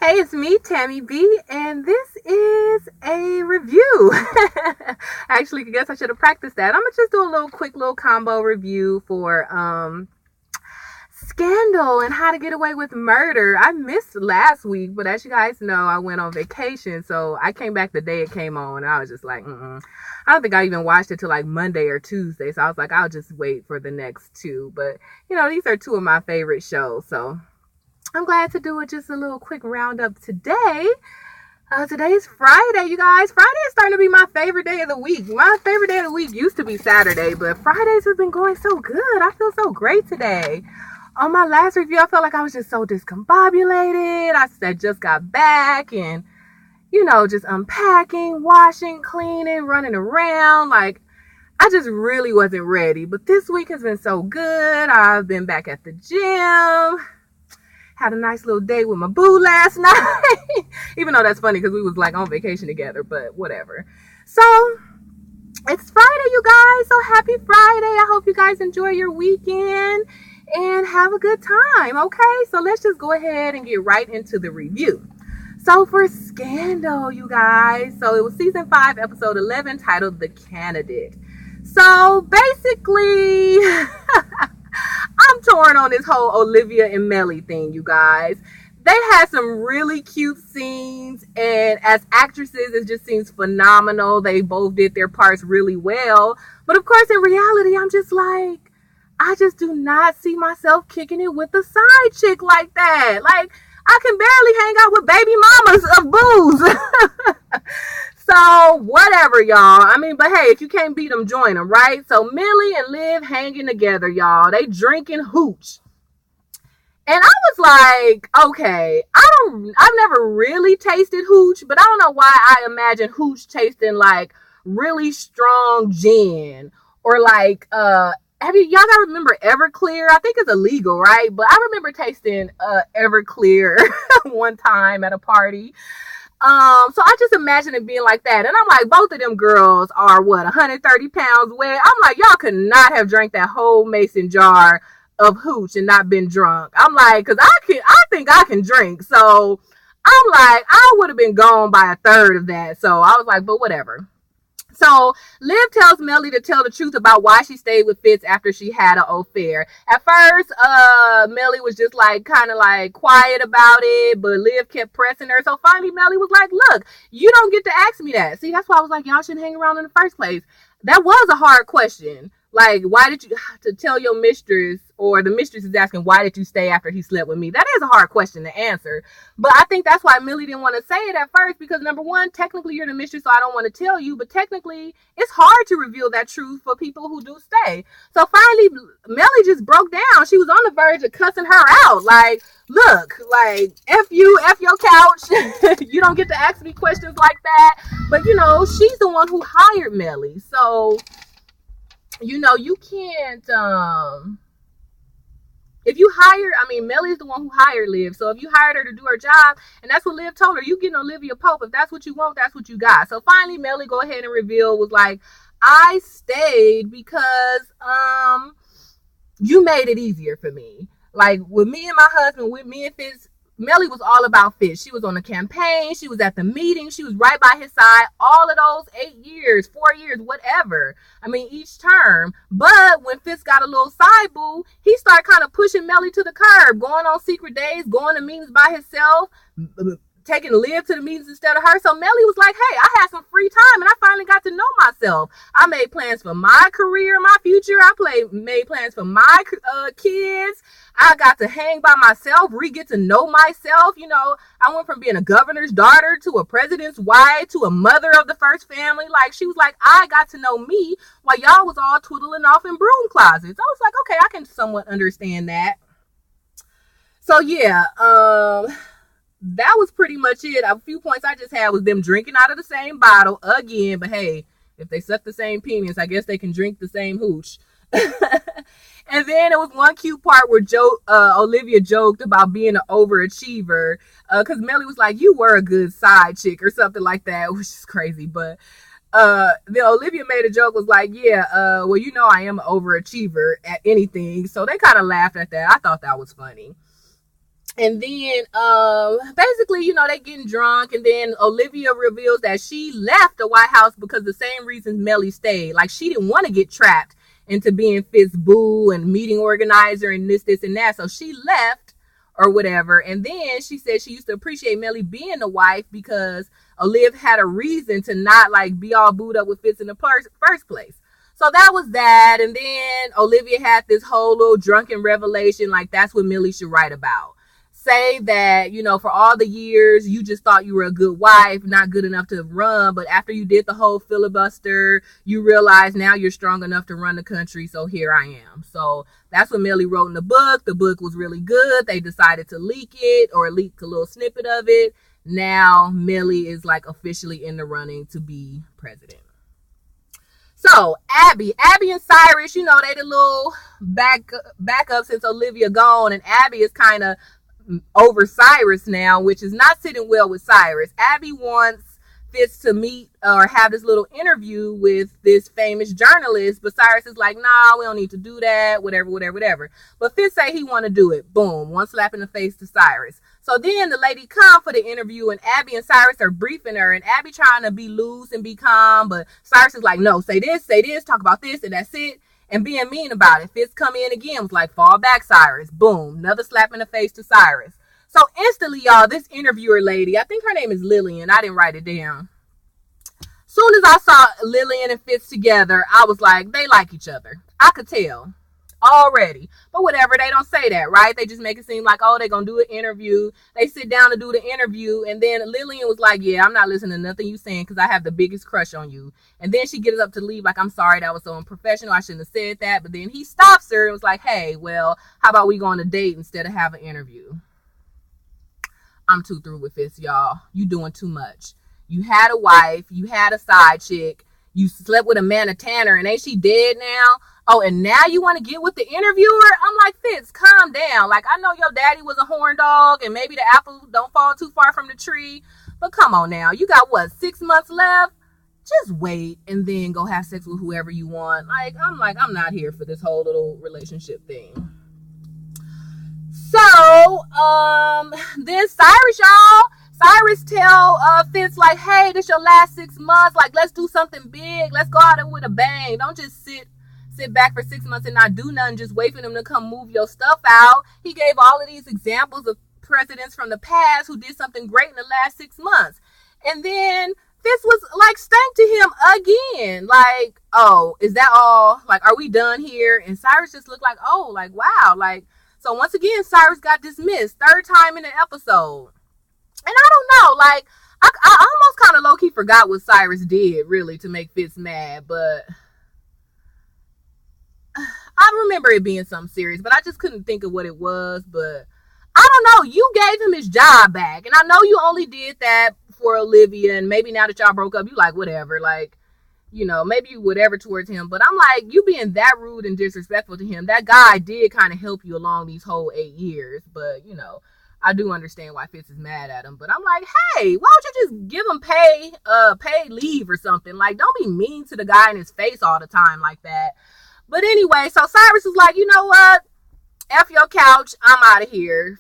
Hey, it's me, Tammy B, and this is a review. Actually, I guess I should have practiced that. I'm gonna just do a quick little combo review for Scandal and How to Get Away with Murder. I missed last week, but as you guys know, I went on vacation, so I came back the day it came on, and I was just like, I don't think I even watched it till like Monday or Tuesday, so I was like, I'll just wait for the next two. But these are two of my favorite shows, so I'm glad to do just a little quick roundup today. Today is Friday, you guys. Friday is starting to be my favorite day of the week. My favorite day of the week used to be Saturday, but Fridays have been going so good. I feel so great today. On my last review, I felt like I was just so discombobulated. I just got back and, just unpacking, washing, cleaning, running around. Like, I just really wasn't ready. But this week has been so good. I've been back at the gym. Had a nice little date with my boo last night. Even though that's funny because we was like on vacation together, but whatever. So, it's Friday, you guys. So happy Friday. I hope you guys enjoy your weekend and have a good time, okay? So let's just go ahead and get right into the review. So for Scandal, you guys, so it was season 5, episode 11, titled The Candidate. So basically, I'm torn on this whole Olivia and Mellie thing, you guys. They had some really cute scenes, and as actresses, it just seems phenomenal. They both did their parts really well. But of course, in reality, I'm just like, I just do not see myself kicking it with a side chick like that. Like, I can barely hang out with baby mamas of booze. So, whatever, y'all. I mean, but hey, if you can't beat them, join them, right? So, Millie and Liv hanging together, y'all. They drinking hooch. And I was like, okay, I've never really tasted hooch, but I don't know why I imagine hooch tasting like really strong gin or like, y'all gotta remember Everclear? I think it's illegal, right? But I remember tasting Everclear one time at a party. So I just imagine it being like that. And I'm like, both of them girls are 130 pounds wet. I'm like, y'all could not have drank that whole mason jar of hooch and not been drunk. I'm like, cause I think I can drink. So I'm like, I would have been gone by a third of that. So I was like, but whatever. So Liv tells Mellie to tell the truth about why she stayed with Fitz after she had an affair. At first, Mellie was just like kind of like quiet about it, but Liv kept pressing her. So finally, Mellie was like, "Look, you don't get to ask me that." See, that's why I was like, y'all shouldn't hang around in the first place. That was a hard question. Like, why did you to tell your mistress, or the mistress is asking, why did you stay after he slept with me? That is a hard question to answer. But I think that's why Millie didn't want to say it at first, because number one, technically you're the mistress, so I don't want to tell you, but technically it's hard to reveal that truth for people who do stay. So finally, Mellie just broke down. She was on the verge of cussing her out. Like, look, like, F you, F your couch. You don't get to ask me questions like that. But, she's the one who hired Mellie. So, you can't, if you Mellie's the one who hired Liv. So if you hired her to do her job, and that's what Liv told her, you getting Olivia Pope. If that's what you want, that's what you got. So finally, Mellie go ahead and reveal, was like, I stayed because, you made it easier for me. Like, with me and my husband, with me and Fitz, Mellie was all about Fitz. She was on the campaign. She was at the meeting. She was right by his side all of those 8 years, 4 years, whatever. Each term. But when Fitz got a little side boo, he started kind of pushing Mellie to the curb, going on secret days, going to meetings by himself, taking Liv to the meetings instead of her. So Mellie was like, hey, I had some free time and I finally got to know myself. I made plans for my career, my future. I made plans for my kids. I got to hang by myself, get to know myself. I went from being a governor's daughter to a president's wife to a mother of the first family. Like, she was like, I got to know me while y'all was all twiddling off in broom closets. I was like, okay, I can somewhat understand that. So yeah, that was pretty much it. A few points I just had was them drinking out of the same bottle again. But hey, if they suck the same penis, I guess they can drink the same hooch. And then it was one cute part where Olivia joked about being an overachiever, because Mellie was like, you were a good side chick or something like that, which is crazy. But then Olivia made a joke, was like, yeah, well, I am an overachiever at anything. So they kind of laughed at that. I thought that was funny. And then basically, they getting drunk, and then Olivia reveals that she left the White House because the same reasons Mellie stayed. Like, she didn't want to get trapped into being Fitz boo and meeting organizer and this and that. So she left or whatever. And then she said she used to appreciate Mellie being the wife because Olive had a reason to not like be all booed up with Fitz in the first place. So that was that. And then Olivia had this whole little drunken revelation, like that's what Millie should write about. Say that, for all the years you just thought you were a good wife, not good enough to run, but after you did the whole filibuster, you realize now you're strong enough to run the country, so here I am. So that's what Millie wrote in the book. The book was really good. They decided to leak it, or leak a little snippet of it. Now Millie is like officially in the running to be president. So Abby and Cyrus, they the little back up since Olivia gone, and Abby is kind of over Cyrus now, which is not sitting well with Cyrus. Abby wants Fitz to meet or have this little interview with this famous journalist, but Cyrus is like, nah, we don't need to do that, whatever. But Fitz say he want to do it. Boom, one slap in the face to Cyrus. So then the lady come for the interview, and Abby and Cyrus are briefing her, and Abby trying to be loose and be calm, but Cyrus is like, no, say this, talk about this, and that's it. And being mean about it. Fitz come in again, was like, fall back, Cyrus. Boom, another slap in the face to Cyrus. So instantly, y'all, this interviewer lady, I think her name is Lillian. I didn't write it down. Soon as I saw Lillian and Fitz together, I was like, they like each other. I could tell already. But whatever, they don't say that, right? They just make it seem like, oh, they're going to do an interview. They sit down to do the interview, and then Lillian was like, yeah, I'm not listening to nothing you saying because I have the biggest crush on you. And then she gets up to leave like, I'm sorry, that was so unprofessional. I shouldn't have said that. But then he stops her and was like, hey, well, how about we go on a date instead of have an interview? I'm too through with this, y'all. You doing too much. You had a wife. You had a side chick. You slept with Amanda Tanner, and ain't she dead now? Oh, and now you want to get with the interviewer? I'm like, Fitz, calm down. Like, I know your daddy was a horn dog, and maybe the apple don't fall too far from the tree. But come on now. You got, 6 months left? Just wait and then go have sex with whoever you want. I'm not here for this whole little relationship thing. So, then Cyrus tell Fitz, like, hey, this your last 6 months. Like, let's do something big. Let's go out there with a bang. Don't just sit back for 6 months and not do nothing. Just wait for them to come move your stuff out. He gave all of these examples of presidents from the past who did something great in the last 6 months. And then Fitz was like, stank to him again. Like, oh, is that all? Like, are we done here? And Cyrus just looked like, oh, like, wow. Like, so once again, Cyrus got dismissed. 3rd time in the episode. And I don't know, like, I almost kind of low-key forgot what Cyrus did, really, to make Fitz mad, but I remember it being something serious, but I just couldn't think of what it was. But I don't know, you gave him his job back, and I know you only did that for Olivia, and maybe now that y'all broke up, you like, whatever, like, maybe whatever towards him. But I'm like, you being that rude and disrespectful to him, that guy did kind of help you along these whole 8 years, but, I do understand why Fitz is mad at him, but I'm like, hey, why don't you just give him paid leave or something? Like, don't be mean to the guy in his face all the time like that. But anyway, so Cyrus was like, you know what? F your couch, I'm out of here.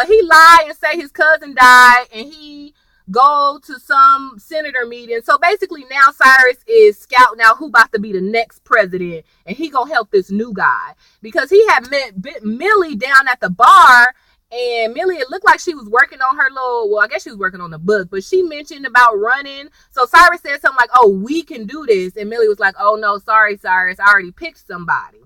He lied and say his cousin died, and he go to some senator meeting. So basically now Cyrus is scouting out who about to be the next president, and he gonna help this new guy because he had met Millie down at the bar. And Millie, it looked like she was working on her I guess she was working on the book, but she mentioned about running. So Cyrus said something like, oh, we can do this. And Millie was like, oh, no, sorry, Cyrus. I already picked somebody.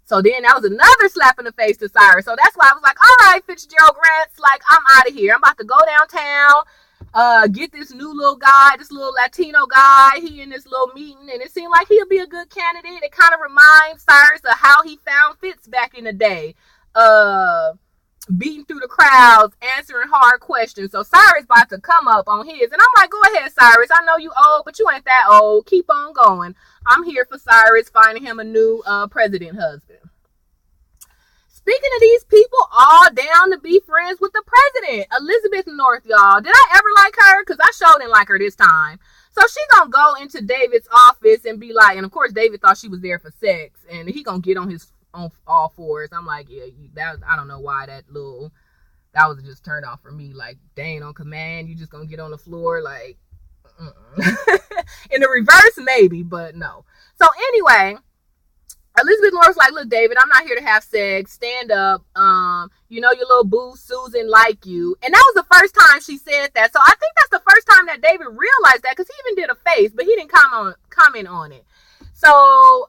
So then that was another slap in the face to Cyrus. So that's why I was like, all right, Fitzgerald Grants, like, I'm out of here. I'm about to go downtown, get this new little guy, this little Latino guy. He in this little meeting, and it seemed like he'll be a good candidate. It kind of reminds Cyrus of how he found Fitz back in the day. Beating through the crowds, answering hard questions. So Cyrus about to come up on his. And I'm like, go ahead, Cyrus. I know you old, but you ain't that old. Keep on going. I'm here for Cyrus, finding him a new president husband. Speaking of these people all down to be friends with the president, Elizabeth North, y'all. Did I ever like her? Because I sure didn't like her this time. So she gonna go into David's office and be like, and of course David thought she was there for sex, and he gonna get on all fours. I'm like, yeah, I don't know why that little that was just turned off for me. Like, dang, on command, you just gonna get on the floor, like, in the reverse, maybe, but no. So anyway, Elizabeth North's like, look, David, I'm not here to have sex. Stand up. You know your little boo Susan like you. And that was the first time she said that. So I think that's the first time that David realized that, because he even did a face, but he didn't comment on it. So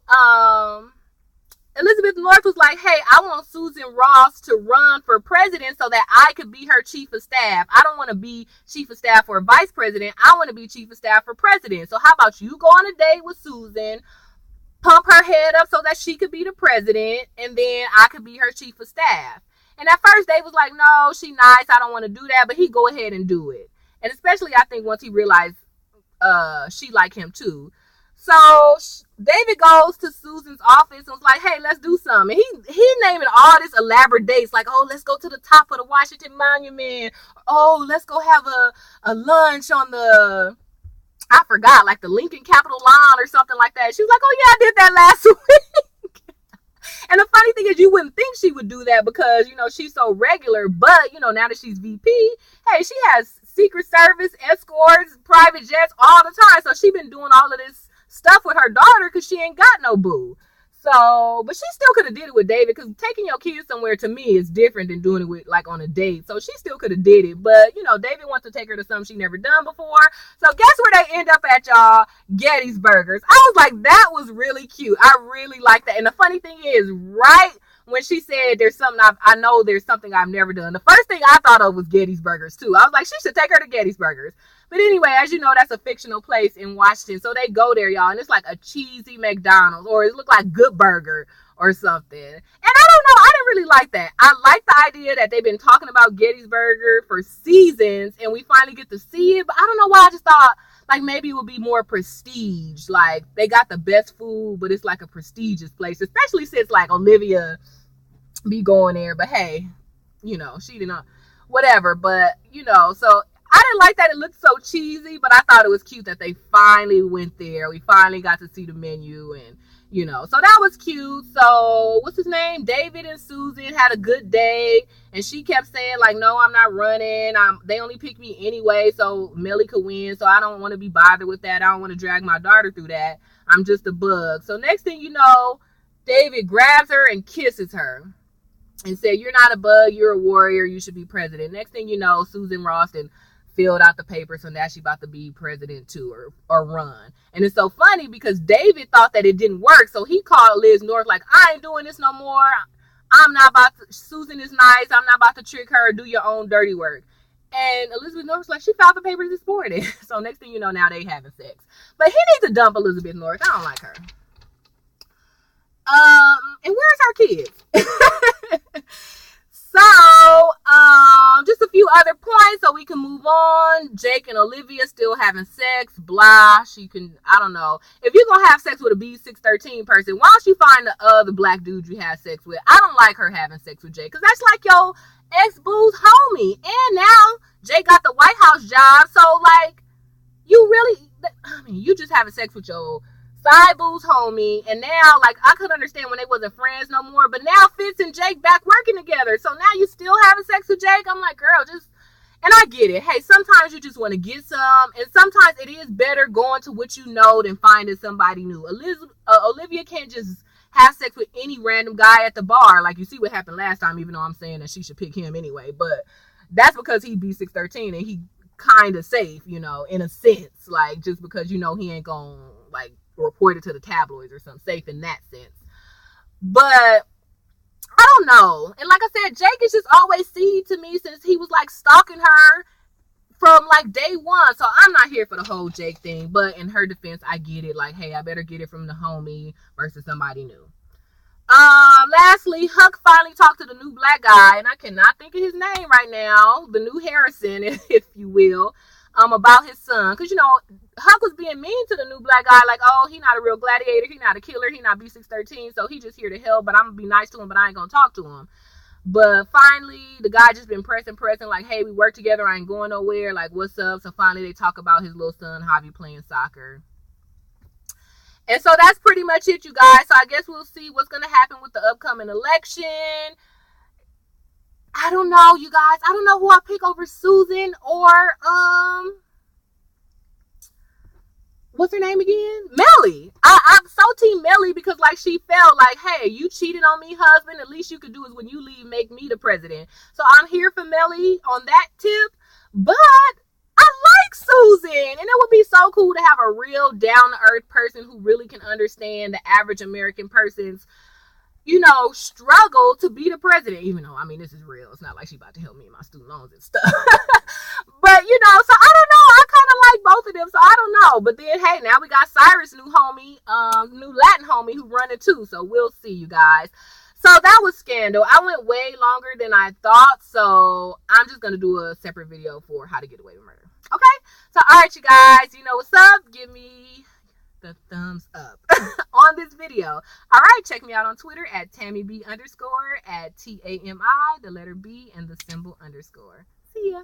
Elizabeth North was like, hey, I want Susan Ross to run for president so that I could be her chief of staff. I don't want to be chief of staff for vice president. I want to be chief of staff for president. So how about you go on a date with Susan, pump her head up so that she could be the president, and then I could be her chief of staff. And at first Dave was like, no, she nice, I don't want to do that, but he go ahead and do it. And especially I think once he realized she liked him too. So David goes to Susan's office and was like, hey, let's do something. And he naming all this elaborate dates, like, oh, let's go to the top of the Washington Monument. Oh, let's go have a lunch on the, I forgot, like the Lincoln Capitol Lawn or something like that. She was like, oh yeah, I did that last week. And the funny thing is, you wouldn't think she would do that because, you know, she's so regular. But, you know, now that she's VP, hey, she has Secret Service, escorts, private jets all the time. So she been doing all of this stuff with her daughter because she ain't got no boo. So, but she still could have did it with David, because taking your kids somewhere to me is different than doing it with, like, on a date. So she still could have did it, but you know, David wants to take her to something she never done before. So guess where they end up at, y'all? Gettysburgers. I was like, that was really cute. I really like that. And the funny thing is, right when she said there's something I know there's something I've never done, the first thing I thought of was Gettysburgers too. I was like, she should take her to Gettysburgers. But anyway, as you know, that's a fictional place in Washington. So they go there, y'all, and it's like a cheesy McDonald's, or it looked like Good Burger or something. And I don't know, I didn't really like that. I like the idea that they've been talking about Gettysburger for seasons, and we finally get to see it. But I don't know why, I just thought, like, maybe it would be more prestige. Like, they got the best food, but it's like a prestigious place, especially since, like, Olivia be going there. But hey, you know, she didn't know, whatever. But, you know, so I didn't like that it looked so cheesy, but I thought it was cute that they finally went there. We finally got to see the menu, and, you know, so that was cute. So, what's his name? David and Susan had a good day, and she kept saying, like, no, I'm not running. They only picked me anyway, so Millie could win, so I don't want to be bothered with that. I don't want to drag my daughter through that. I'm just a bug. So, next thing you know, David grabs her and kisses her and said, you're not a bug, you're a warrior, you should be president. Next thing you know, Susan Ross and filled out the paper, so now she about to be president too, or run. And it's so funny because David thought that it didn't work, so he called Liz North like, I ain't doing this no more. I'm not about to, Susan is nice, I'm not about to trick her, do your own dirty work. And Elizabeth North was like, she filed the papers this morning. So next thing you know, now they having sex. But he needs to dump Elizabeth North. I don't like her. And where's our kids? So, just a few other points so we can move on. Jake and Olivia still having sex, blah. She can, I don't know. If you're going to have sex with a B613 person, why don't you find the other black dude you have sex with? I don't like her having sex with Jake, because that's like your ex-boo's homie. And now Jake got the White House job, so, like, you really, I mean, you just having sex with your side boo's homie, and now, like, I could understand when they wasn't friends no more, but now Fitz and Jake back working together, so now you still having sex with Jake? I'm like, girl, just, and I get it. Hey, sometimes you just want to get some, and sometimes it is better going to what you know than finding somebody new. Olivia can't just have sex with any random guy at the bar. Like, you see what happened last time, even though I'm saying that she should pick him anyway, but that's because he B613 and he kind of safe, you know, in a sense, like, just because, you know, he ain't gonna, like, reported to the tabloids or something, safe in that sense. But I don't know. And like I said, Jake is just always seedy to me since he was like stalking her from like day one. So I'm not here for the whole Jake thing. But in her defense, I get it. Like, hey, I better get it from the homie versus somebody new. Lastly, Huck finally talked to the new black guy, and I cannot think of his name right now. The new Harrison, if you will. About his son, because, you know, Huck was being mean to the new black guy, like, oh, he not a real gladiator, he not a killer, he not B613, so he just here to help, but I'm gonna be nice to him, but I ain't gonna talk to him. But finally, the guy just been pressing, like, hey, we work together, I ain't going nowhere, like, what's up? So finally they talk about his little son Javi playing soccer. And so that's pretty much it, you guys. So I guess we'll see what's gonna happen with the upcoming election. I don't know, you guys. I don't know who I pick over Susan or what's her name again? Mellie. I'm so team Mellie because like she felt like, hey, you cheated on me, husband. At least you could do is when you leave, make me the president. So I'm here for Mellie on that tip. But I like Susan, and it would be so cool to have a real down-to-earth person who really can understand the average American person's, struggle to be the president. Even though, I mean, this is real. It's not like she's about to help me in my student loans and stuff. But, so I don't know. I kind of like both of them, so I don't know. But then, hey, now we got Cyrus, new Latin homie who running too. So we'll see, you guys. So that was Scandal. I went way longer than I thought, so I'm just going to do a separate video for how to get away with murder. Okay? So, all right, you guys, you know what's up? Give me the thumbs up on this video. All right, check me out on Twitter at TammyB_, at TAMI, the letter B, and the symbol _. See ya.